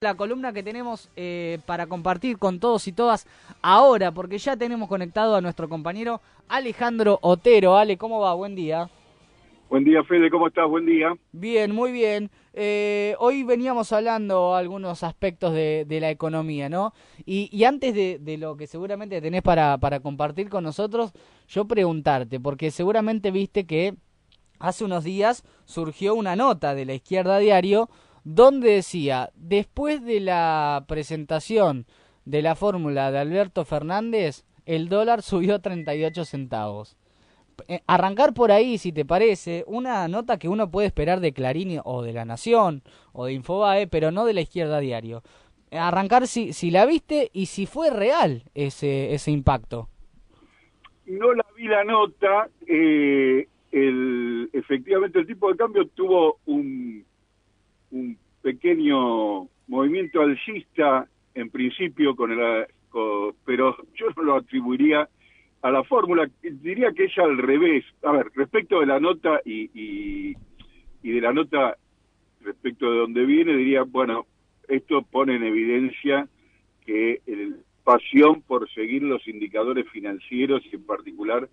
La columna que tenemos para compartir con todos y todas ahora, porque ya tenemos conectado a nuestro compañero Alejandro Otero. Ale, ¿cómo va? Buen día. Buen día, Fede, ¿cómo estás? Buen día. Bien, muy bien. Hoy veníamos hablando algunos aspectos de la economía, ¿no? Y antes de lo que seguramente tenés para compartir con nosotros, yo preguntarte, porque seguramente viste que hace unos días surgió una nota de La Izquierda Diario donde decía, después de la presentación de la fórmula de Alberto Fernández, el dólar subió 38 centavos. Arrancar por ahí, si te parece, una nota que uno puede esperar de Clarín o de La Nación o de Infobae, pero no de La Izquierda Diario. Arrancar si la viste y si fue real ese impacto. No la vi la nota, efectivamente el tipo de cambio tuvo un pequeño movimiento alcista en principio, pero yo no lo atribuiría a la fórmula, diría que es al revés. A ver, respecto de la nota y de la nota respecto de dónde viene, diría, bueno, esto pone en evidencia que el pasión por seguir los indicadores financieros y en particular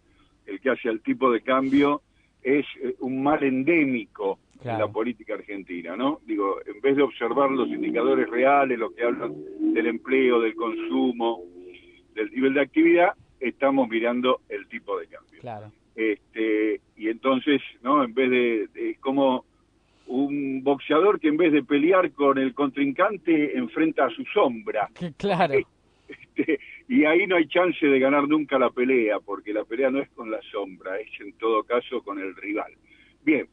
el que hace al tipo de cambio es un mal endémico en la Claro. política argentina, ¿no? Digo, en vez de observar los indicadores reales, lo que hablan del empleo, del consumo, del nivel de actividad, estamos mirando el tipo de cambio. Claro. Y entonces, ¿no? En vez de como un boxeador que en vez de pelear con el contrincante enfrenta a su sombra. Claro. Y ahí no hay chance de ganar nunca la pelea, porque la pelea no es con la sombra, es en todo caso con el rival. Bien,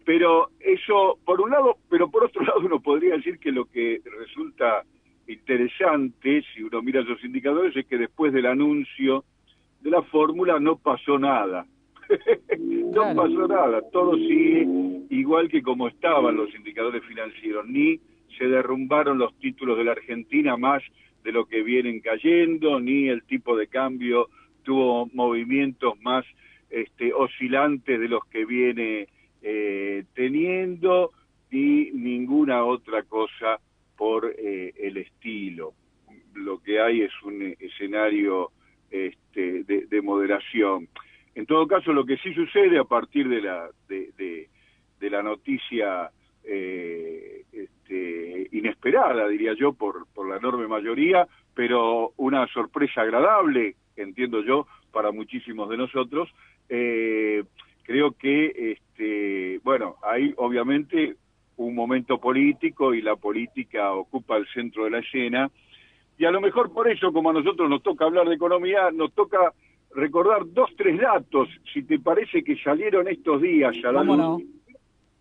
pero eso por un lado, pero por otro lado uno podría decir que lo que resulta interesante, si uno mira esos indicadores, es que después del anuncio de la fórmula no pasó nada. No Claro. pasó nada, todo sigue igual que como estaban los indicadores financieros, ni se derrumbaron los títulos de la Argentina más de lo que vienen cayendo, ni el tipo de cambio tuvo movimientos más oscilantes de los que viene teniendo, ni ninguna otra cosa por el estilo. Lo que hay es un escenario de moderación. En todo caso, lo que sí sucede a partir de la noticia inesperada, diría yo, por la enorme mayoría, pero una sorpresa agradable, entiendo yo, para muchísimos de nosotros, creo que, bueno, hay obviamente un momento político y la política ocupa el centro de la escena, y a lo mejor por eso, como a nosotros nos toca hablar de economía, nos toca recordar dos, tres datos, si te parece que salieron estos días a la ¿Cómo luz. no?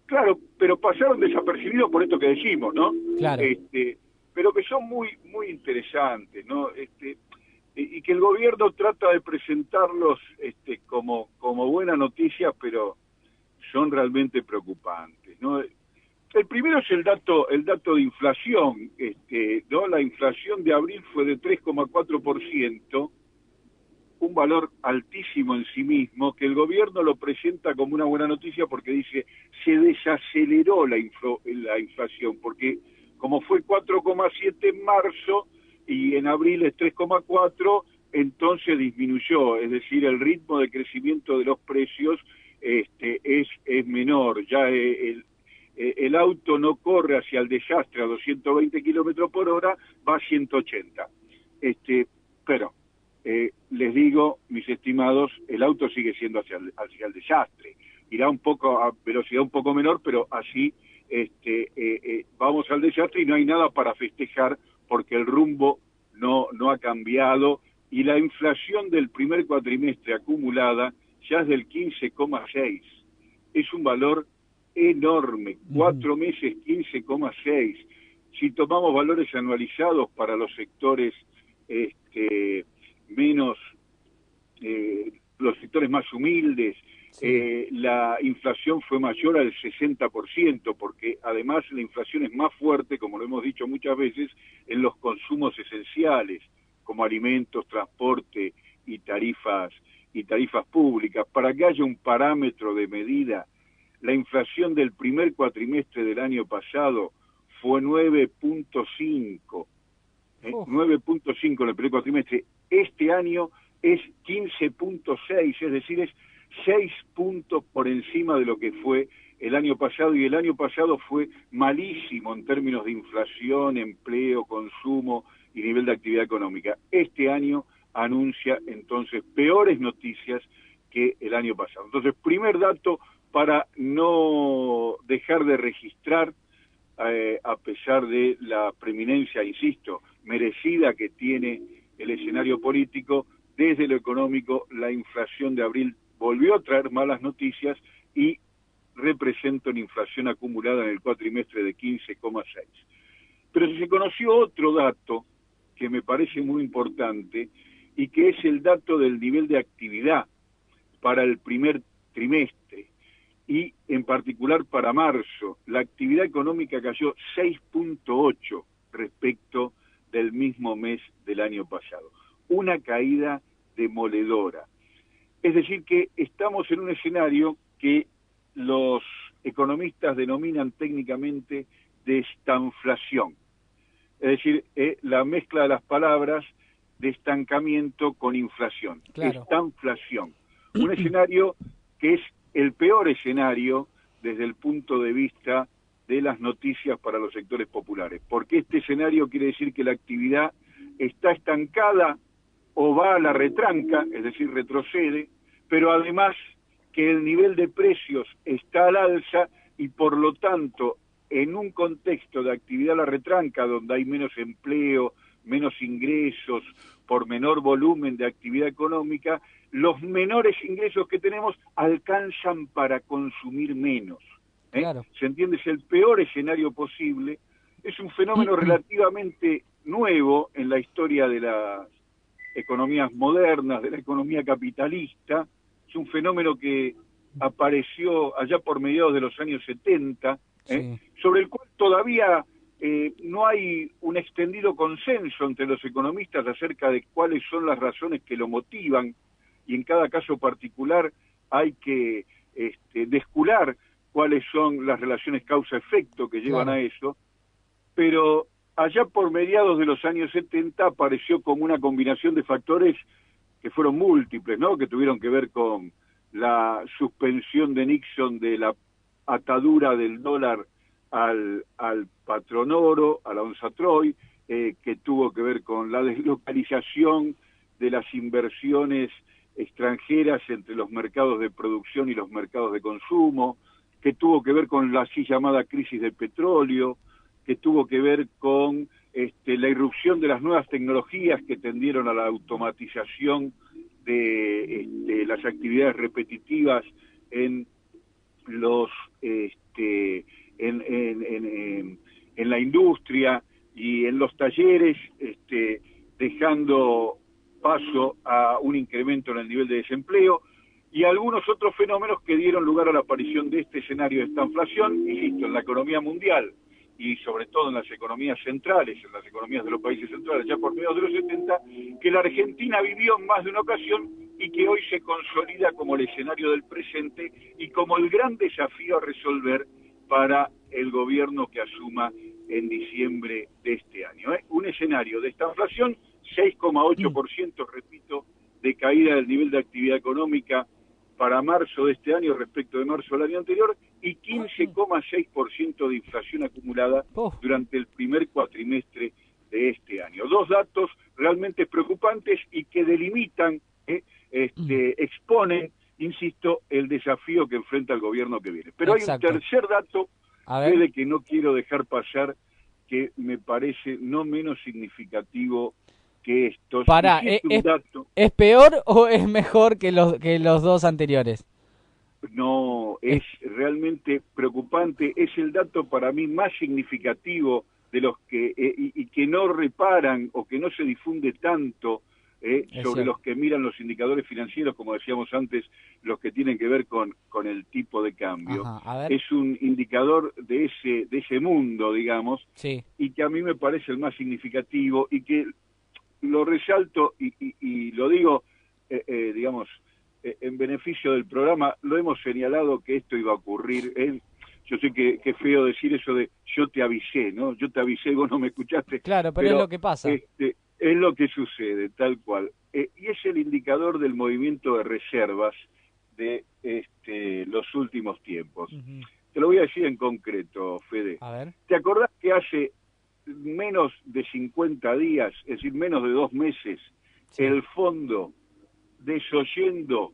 Claro, pero pasaron desapercibidos por esto que decimos, ¿no? Claro. Pero que son muy, muy interesantes, ¿no? Y que el gobierno trata de presentarlos como buena noticia, pero son realmente preocupantes, ¿no? El primero es el dato de inflación, ¿no? La inflación de abril fue de 3,4%, un valor altísimo en sí mismo, que el gobierno lo presenta como una buena noticia porque dice se desaceleró la inflación, porque como fue 4,7 en marzo y en abril es 3,4, entonces disminuyó, es decir, el ritmo de crecimiento de los precios es menor, ya el auto no corre hacia el desastre a 220 kilómetros por hora, va a 180. Pero les digo, mis estimados, el auto sigue siendo hacia el desastre. Irá un poco a velocidad un poco menor, pero así vamos al desastre y no hay nada para festejar porque el rumbo no ha cambiado y la inflación del primer cuatrimestre acumulada ya es del 15,6. Es un valor enorme, 4 meses 15,6. Si tomamos valores anualizados para los sectores menos, los sectores más humildes, Sí. la inflación fue mayor al 60%, porque además la inflación es más fuerte, como lo hemos dicho muchas veces, en los consumos esenciales, como alimentos, transporte y tarifas públicas. Para que haya un parámetro de medida, la inflación del primer cuatrimestre del año pasado fue 9.5, 9.5 en el primer cuatrimestre. Este año es 15.6, es decir, es 6 puntos por encima de lo que fue el año pasado, y el año pasado fue malísimo en términos de inflación, empleo, consumo y nivel de actividad económica. Este año anuncia entonces peores noticias que el año pasado. Entonces, primer dato para no dejar de registrar, a pesar de la preeminencia, insisto, merecida que tiene el escenario político, desde lo económico, la inflación de abril volvió a traer malas noticias y representa una inflación acumulada en el cuatrimestre de 15,6. Pero se conoció otro dato que me parece muy importante y que es el dato del nivel de actividad para el primer trimestre y en particular para marzo. La actividad económica cayó 6.8 respecto del mismo mes del año pasado. Una caída demoledora. Es decir, que estamos en un escenario que los economistas denominan técnicamente de estanflación. Es decir, la mezcla de las palabras de estancamiento con inflación. Claro. Estanflación. Un escenario que es el peor escenario desde el punto de vista de las noticias para los sectores populares, porque este escenario quiere decir que la actividad está estancada o va a la retranca, es decir, retrocede, pero además que el nivel de precios está al alza y por lo tanto, en un contexto de actividad a la retranca, donde hay menos empleo, menos ingresos, por menor volumen de actividad económica, los menores ingresos que tenemos alcanzan para consumir menos. Claro. ¿Se entiende? Es el peor escenario posible. Es un fenómeno relativamente nuevo en la historia de las economías modernas, de la economía capitalista. Es un fenómeno que apareció allá por mediados de los años 70, sobre el cual todavía no hay un extendido consenso entre los economistas acerca de cuáles son las razones que lo motivan, y en cada caso particular hay que descular cuáles son las relaciones causa-efecto que llevan a eso, pero allá por mediados de los años 70 apareció como una combinación de factores que fueron múltiples, ¿no? Que tuvieron que ver con la suspensión de Nixon de la atadura del dólar al patrón oro, a la onza Troy, que tuvo que ver con la deslocalización de las inversiones extranjeras entre los mercados de producción y los mercados de consumo, que tuvo que ver con la así llamada crisis del petróleo, que tuvo que ver con la irrupción de las nuevas tecnologías que tendieron a la automatización de las actividades repetitivas en los en la industria y en los talleres, dejando paso a un incremento en el nivel de desempleo y algunos otros fenómenos que dieron lugar a la aparición de este escenario de estanflación, insisto, en la economía mundial y sobre todo en las economías centrales, en las economías de los países centrales, ya por mediados de los 70, que la Argentina vivió en más de una ocasión y que hoy se consolida como el escenario del presente y como el gran desafío a resolver para el gobierno que asuma en diciembre de este año. Un escenario de estanflación, 6,8%, repito, de caída del nivel de actividad económica para marzo de este año respecto de marzo del año anterior y 15,6% de inflación acumulada durante el primer cuatrimestre de este año. Dos datos realmente preocupantes y que delimitan, exponen, insisto, el desafío que enfrenta el gobierno que viene. Pero Exacto. Hay un tercer dato que no quiero dejar pasar, que me parece no menos significativo que estos. ¿Es peor o es mejor que los dos anteriores? No, es realmente preocupante. Es el dato para mí más significativo de los que y que no reparan o que no se difunde tanto sobre los que miran los indicadores financieros, como decíamos antes, los que tienen que ver con el tipo de cambio. Es un indicador de ese mundo, digamos, y que a mí me parece el más significativo y que lo resalto y lo digo, digamos, en beneficio del programa. Lo hemos señalado que esto iba a ocurrir. yo sé que es feo decir eso de yo te avisé, ¿no? Yo te avisé, vos no me escuchaste. Claro, pero es lo que pasa. Es lo que sucede, tal cual. Y es el indicador del movimiento de reservas de los últimos tiempos. Uh-huh. Te lo voy a decir en concreto, Fede. A ver. ¿Te acordás que hace menos de 50 días, es decir, menos de 2 meses, sí, el fondo, desoyendo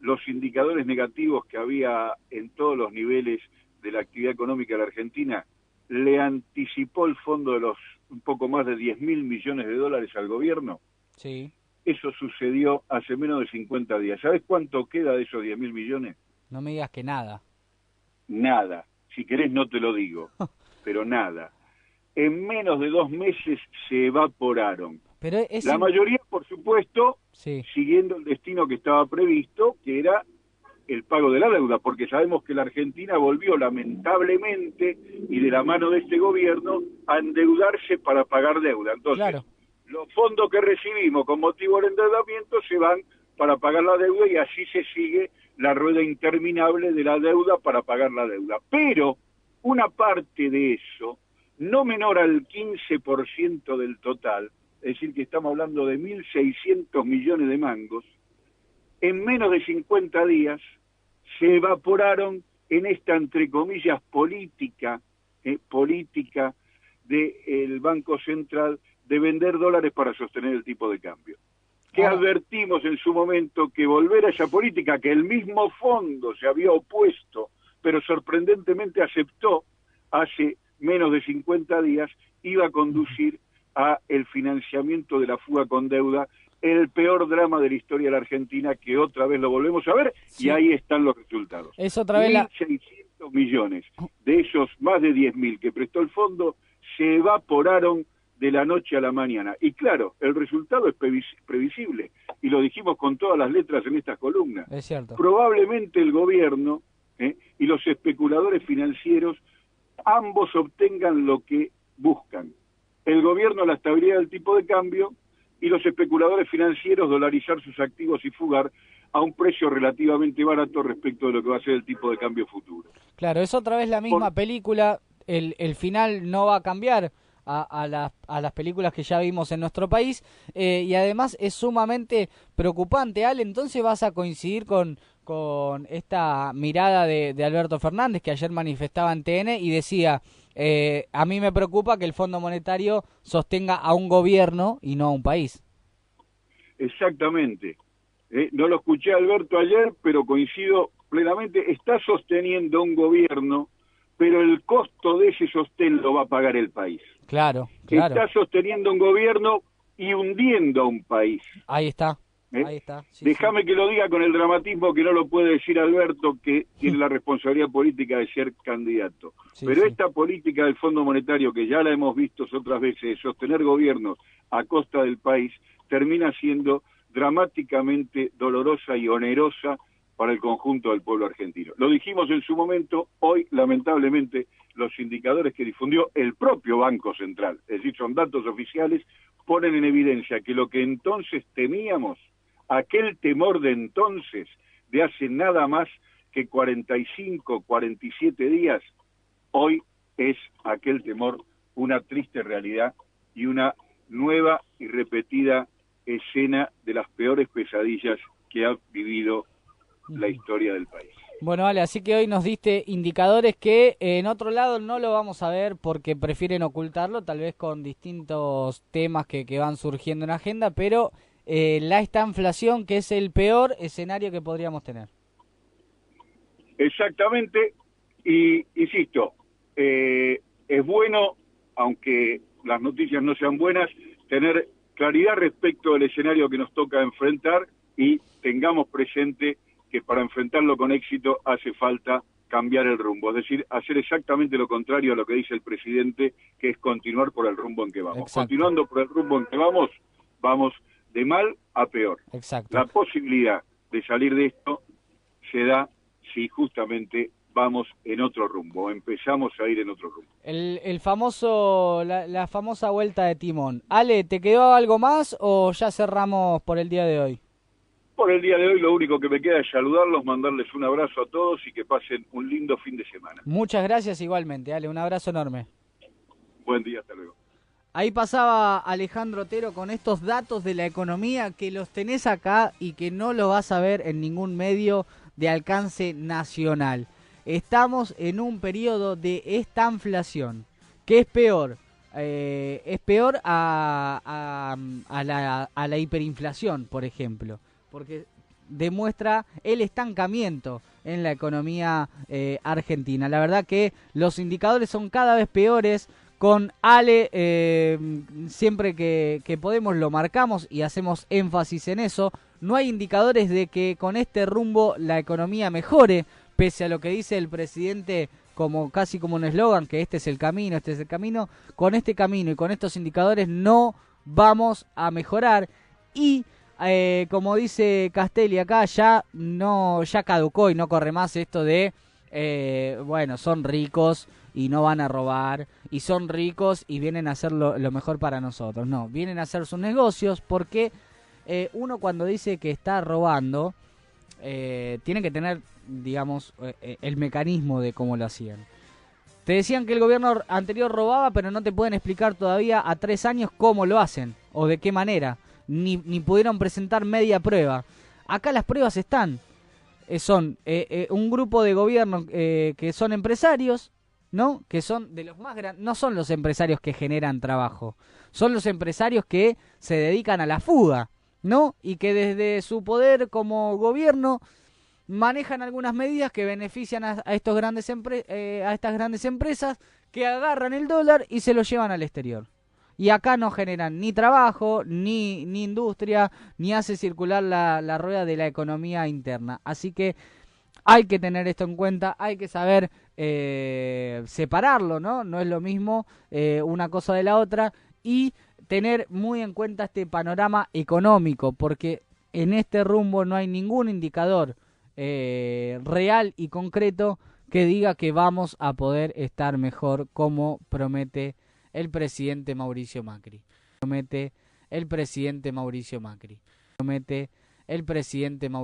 los indicadores negativos que había en todos los niveles de la actividad económica de la Argentina, le anticipó el fondo de los un poco más de 10.000 millones de dólares al gobierno? Sí. Eso sucedió hace menos de 50 días. ¿Sabes cuánto queda de esos 10.000 millones? No me digas que nada. Nada. Si querés no te lo digo, pero nada. En menos de 2 meses se evaporaron. Pero la mayoría, por supuesto, sí, siguiendo el destino que estaba previsto, que era el pago de la deuda, porque sabemos que la Argentina volvió lamentablemente, y de la mano de este gobierno, a endeudarse para pagar deuda. Entonces, claro, los fondos que recibimos con motivo del endeudamiento se van para pagar la deuda y así se sigue la rueda interminable de la deuda para pagar la deuda. Pero una parte de eso, no menor al 15% del total, es decir, que estamos hablando de 1.600 millones de mangos, en menos de 50 días se evaporaron en esta, entre comillas, política del Banco Central de vender dólares para sostener el tipo de cambio. Que advertimos en su momento que volver a esa política que el mismo fondo se había opuesto, pero sorprendentemente aceptó hace menos de 50 días, iba a conducir a el financiamiento de la fuga con deuda, el peor drama de la historia de la Argentina, que otra vez lo volvemos a ver, sí, y ahí están los resultados. Es otra vez 1.600 millones de esos más de 10.000 que prestó el fondo se evaporaron de la noche a la mañana. Y claro, el resultado es previsible, y lo dijimos con todas las letras en estas columnas. Es cierto. Probablemente el gobierno y los especuladores financieros ambos obtengan lo que buscan. El gobierno la estabilidad del tipo de cambio y los especuladores financieros dolarizar sus activos y fugar a un precio relativamente barato respecto de lo que va a ser el tipo de cambio futuro. Claro, es otra vez la misma película, el final no va a cambiar a las películas que ya vimos en nuestro país, y además es sumamente preocupante. Ale, entonces vas a coincidir con esta mirada de Alberto Fernández, que ayer manifestaba en TN y decía, a mí me preocupa que el Fondo Monetario sostenga a un gobierno y no a un país. Exactamente. No lo escuché a Alberto ayer, pero coincido plenamente. Está sosteniendo un gobierno, pero el costo de ese sostén lo va a pagar el país. Claro, claro. Está sosteniendo un gobierno y hundiendo a un país. Ahí está. Ahí está. Sí, Déjame que lo diga con el dramatismo que no lo puede decir Alberto, que tiene la responsabilidad política de ser candidato. Sí, pero esta política del Fondo Monetario, que ya la hemos visto otras veces, de sostener gobiernos a costa del país, termina siendo dramáticamente dolorosa y onerosa para el conjunto del pueblo argentino. Lo dijimos en su momento, hoy lamentablemente los indicadores que difundió el propio Banco Central, es decir, son datos oficiales, ponen en evidencia que lo que entonces temíamos, aquel temor de entonces, de hace nada más que 45, 47 días, hoy es aquel temor una triste realidad y una nueva y repetida escena de las peores pesadillas que ha vivido la historia del país. Bueno, Ale, así que hoy nos diste indicadores que en otro lado no lo vamos a ver porque prefieren ocultarlo, tal vez con distintos temas que van surgiendo en la agenda, pero esta inflación, que es el peor escenario que podríamos tener. Exactamente, y insisto, es bueno, aunque las noticias no sean buenas, tener claridad respecto del escenario que nos toca enfrentar y tengamos presente que para enfrentarlo con éxito hace falta cambiar el rumbo, es decir, hacer exactamente lo contrario a lo que dice el presidente, que es continuar por el rumbo en que vamos. Exacto. Continuando por el rumbo en que vamos, vamos de mal a peor. Exacto. La posibilidad de salir de esto se da si justamente vamos en otro rumbo, empezamos a ir en otro rumbo. El famoso, la famosa vuelta de timón. Ale, ¿te quedó algo más o ya cerramos por el día de hoy? Por el día de hoy lo único que me queda es saludarlos, mandarles un abrazo a todos y que pasen un lindo fin de semana. Muchas gracias igualmente, Ale, un abrazo enorme. Buen día, hasta luego. Ahí pasaba Alejandro Otero con estos datos de la economía que los tenés acá y que no los vas a ver en ningún medio de alcance nacional. Estamos en un periodo de estanflación. ¿Qué es peor? Es peor a la hiperinflación, por ejemplo, porque demuestra el estancamiento en la economía argentina. La verdad que los indicadores son cada vez peores. Con Ale, siempre que podemos lo marcamos y hacemos énfasis en eso. No hay indicadores de que con este rumbo la economía mejore, pese a lo que dice el presidente casi como un eslogan, que este es el camino, este es el camino. Con este camino y con estos indicadores no vamos a mejorar. Y como dice Castelli acá, ya caducó y no corre más esto de, son ricos y no van a robar, y son ricos y vienen a hacer lo mejor para nosotros. No, vienen a hacer sus negocios porque uno cuando dice que está robando, tiene que tener, digamos, el mecanismo de cómo lo hacían. Te decían que el gobierno anterior robaba, pero no te pueden explicar todavía a 3 años cómo lo hacen o de qué manera. Ni pudieron presentar media prueba. Acá las pruebas están. Son un grupo de gobierno que son empresarios, ¿no? Que son de los más grandes. No son los empresarios que generan trabajo. Son los empresarios que se dedican a la fuga, ¿no? Y que desde su poder como gobierno manejan algunas medidas que benefician a estas grandes empresas que agarran el dólar y se lo llevan al exterior. Y acá no generan ni trabajo, ni industria, ni hace circular la rueda de la economía interna. Así que hay que tener esto en cuenta, hay que saber separarlo, ¿no? No es lo mismo una cosa de la otra, y tener muy en cuenta este panorama económico, porque en este rumbo no hay ningún indicador real y concreto que diga que vamos a poder estar mejor, como promete el presidente Mauricio Macri. Promete el presidente Mauricio Macri.